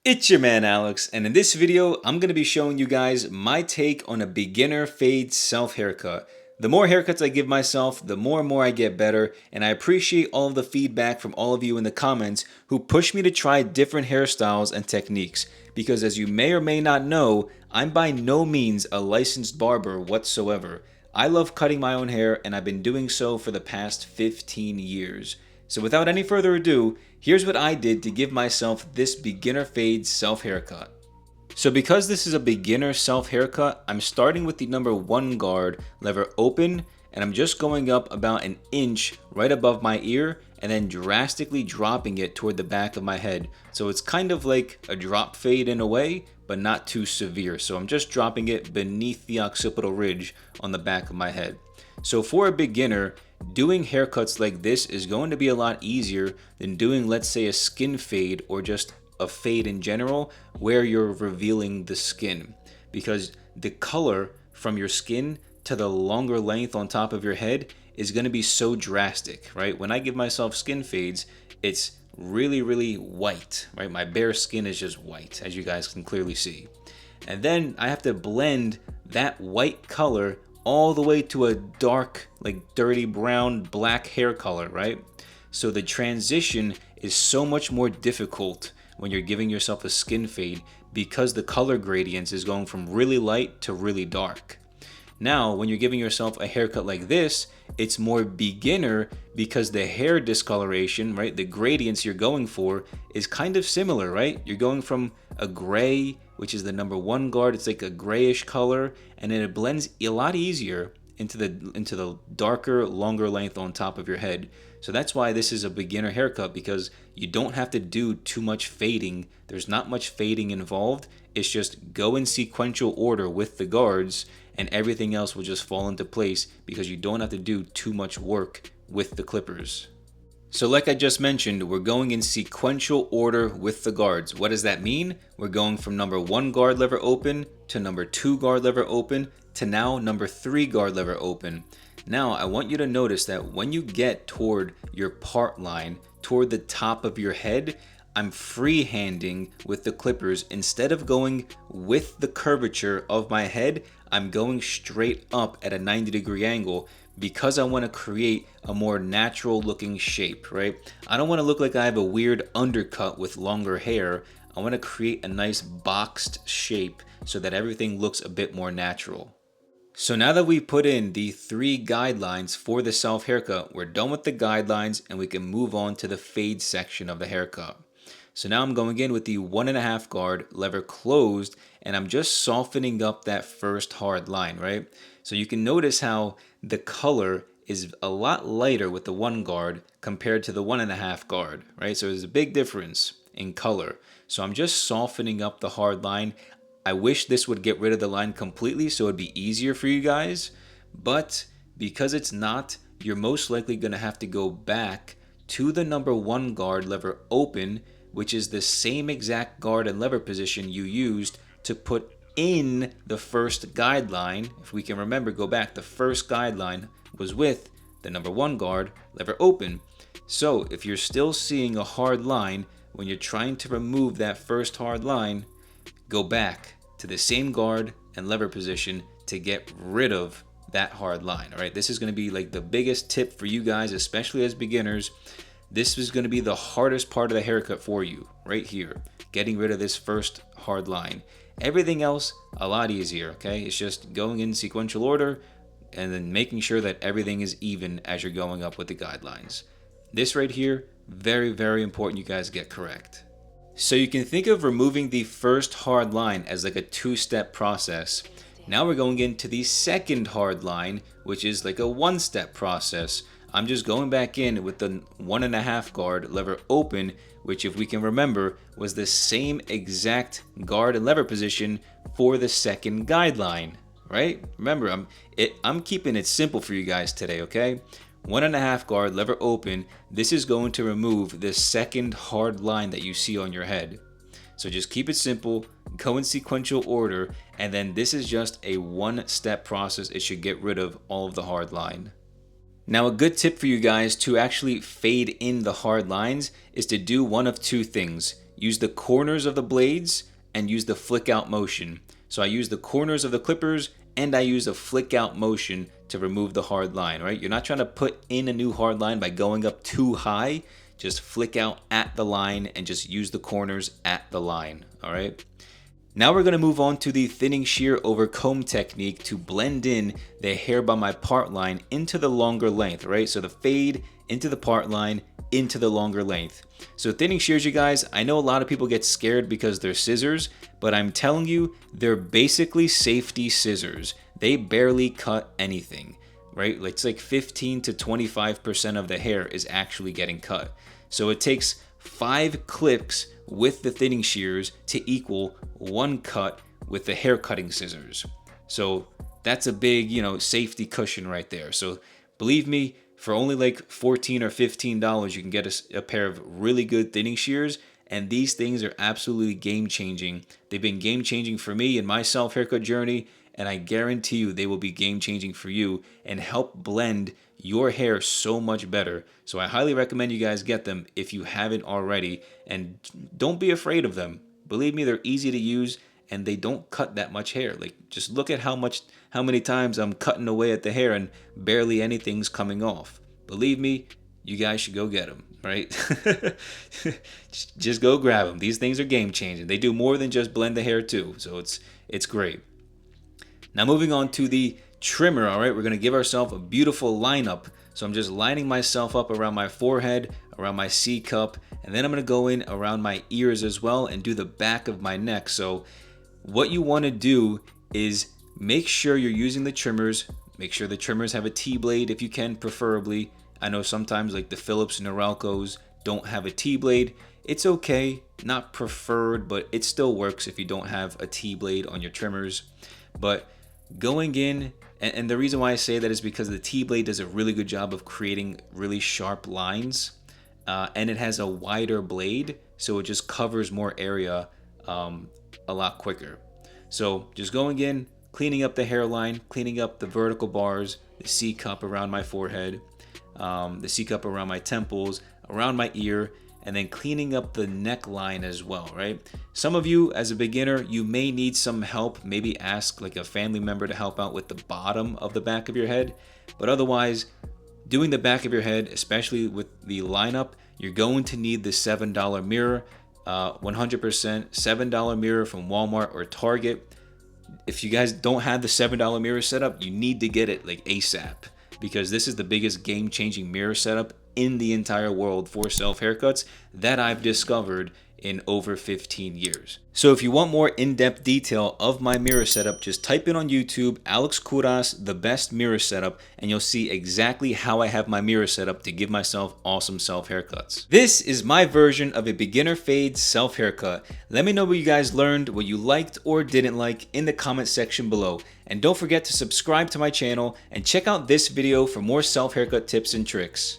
It's your man Alex, and in this video I'm going to be showing you guys my take on a beginner fade self haircut. The more haircuts I give myself, the more and more I get better, and I appreciate all of the feedback from all of you in the comments who push me to try different hairstyles and techniques, because as you may or may not know, I'm by no means a licensed barber whatsoever. I love cutting my own hair, and I've been doing so for the past 15 years. So without any further ado, here's what I did to give myself this beginner fade self haircut. So because this is a beginner self haircut, I'm starting with the number 1 guard lever open, and I'm just going up about an inch right above my ear and then drastically dropping it toward the back of my head. So it's kind of like a drop fade in a way, but not too severe. So I'm just dropping it beneath the occipital ridge on the back of my head. So for a beginner, doing haircuts like this is going to be a lot easier than doing, let's say, a skin fade or just a fade in general where you're revealing the skin, because the color from your skin to the longer length on top of your head is going to be so drastic, right? When I give myself skin fades, it's really white, right? My bare skin is just white, as you guys can clearly see. And then I have to blend that white color all the way to a dark, like dirty brown, black hair color, right? So the transition is so much more difficult when you're giving yourself a skin fade because the color gradients is going from really light to really dark. Now, when you're giving yourself a haircut like this, it's more beginner because the hair discoloration, right, the gradients you're going for is kind of similar, right? You're going from a gray, which is the number 1 guard, it's like a grayish color, and then it blends a lot easier into the darker, longer length on top of your head. So that's why this is a beginner haircut, because you don't have to do too much fading. There's not much fading involved. It's just go in sequential order with the guards, and everything else will just fall into place because you don't have to do too much work with the clippers. So like I just mentioned, we're going in sequential order with the guards. What does that mean? We're going from number 1 guard lever open to number 2 guard lever open to now number 3 guard lever open. Now I want you to notice that when you get toward your part line, toward the top of your head, I'm freehanding with the clippers. Instead of going with the curvature of my head, I'm going straight up at a 90-degree angle because I want to create a more natural looking shape, right? I don't want to look like I have a weird undercut with longer hair. I want to create a nice boxed shape so that everything looks a bit more natural. So now that we've put in the 3 guidelines for the self haircut, we're done with the guidelines and we can move on to the fade section of the haircut. So now I'm going in with the 1.5 guard lever closed, and I'm just softening up that first hard line, right? So you can notice how the color is a lot lighter with the 1 guard compared to the 1.5 guard, right? So there's a big difference in color. So I'm just softening up the hard line. I wish this would get rid of the line completely so it'd be easier for you guys, but because it's not, you're most likely going to have to go back to the number 1 guard lever open, which is the same exact guard and lever position you used to put in the first guideline. If we can remember, go back, the first guideline was with the number 1 guard lever open. So if you're still seeing a hard line when you're trying to remove that first hard line, go back to the same guard and lever position to get rid of that hard line. All right, this is going to be like the biggest tip for you guys, especially as beginners. This is going to be the hardest part of the haircut for you, right here, getting rid of this first hard line. Everything else, a lot easier, okay? It's just going in sequential order and then making sure that everything is even as you're going up with the guidelines. This right here, very important you guys get correct. So you can think of removing the first hard line as like a 2-step process. Now we're going into the second hard line, which is like a 1-step process. I'm just going back in with the 1.5 guard lever open, which, if we can remember, was the same exact guard and lever position for the second guideline, right? Remember, I'm keeping it simple for you guys today, okay? 1.5 guard lever open. This is going to remove the second hard line that you see on your head. So just keep it simple, go in sequential order, and then this is just a 1-step process. It should get rid of all of the hard line. Now, a good tip for you guys to actually fade in the hard lines is to do one of 2 things. use the corners of the blades and use the flick out motion. So I use the corners of the clippers and I use a flick out motion to remove the hard line, right? You're not trying to put in a new hard line by going up too high. Just flick out at the line and just use the corners at the line, all right? Now we're going to move on to the thinning shear over comb technique to blend in the hair by my part line into the longer length, right? So the fade into the part line into the longer length. So thinning shears, you guys, I know a lot of people get scared because they're scissors, but I'm telling you, they're basically safety scissors. They barely cut anything, right? It's like 15 to 25% of the hair is actually getting cut. So it takes 5 clips with the thinning shears to equal 1 cut with the hair cutting scissors. So that's a big, safety cushion right there. So believe me, for only like $14 or $15, you can get a pair of really good thinning shears. And these things are absolutely game changing. They've been game changing for me in my self haircut journey. And I guarantee you they will be game changing for you and help blend your hair so much better. So I highly recommend you guys get them if you haven't already. And don't be afraid of them. Believe me, they're easy to use and they don't cut that much hair. Like, just look at how many times I'm cutting away at the hair and barely anything's coming off. Believe me, you guys should go get them, right? Just go grab them. These things are game changing. They do more than just blend the hair too. So it's great. Now moving on to the trimmer, all right? We're gonna give ourselves a beautiful lineup. So I'm just lining myself up around my forehead, around my C cup, and then I'm gonna go in around my ears as well and do the back of my neck. So what you wanna do is make sure you're using the trimmers. Make sure the trimmers have a T-blade if you can, preferably. I know sometimes like the Phillips and Norelcos don't have a T-blade. It's okay, not preferred, but it still works if you don't have a T-blade on your trimmers. But going in, and the reason why I say that is because the T-blade does a really good job of creating really sharp lines, and it has a wider blade, so it just covers more area a lot quicker. So just going in, cleaning up the hairline, cleaning up the vertical bars, the C cup around my forehead, the C cup around my temples, around my ear, and then cleaning up the neckline as well, right? Some of you, as a beginner, you may need some help. Maybe ask like a family member to help out with the bottom of the back of your head. But otherwise, doing the back of your head, especially with the lineup, you're going to need the $7 mirror, 100% $7 mirror from Walmart or Target. If you guys don't have the $7 mirror setup, you need to get it like ASAP, because this is the biggest game-changing mirror setup in the entire world for self haircuts that I've discovered in over 15 years. So if you want more in-depth detail of my mirror setup, just type in on YouTube, Alex Kouras, the best mirror setup, and you'll see exactly how I have my mirror setup to give myself awesome self haircuts. This is my version of a beginner fade self haircut. Let me know what you guys learned, what you liked or didn't like in the comment section below. And don't forget to subscribe to my channel and check out this video for more self haircut tips and tricks.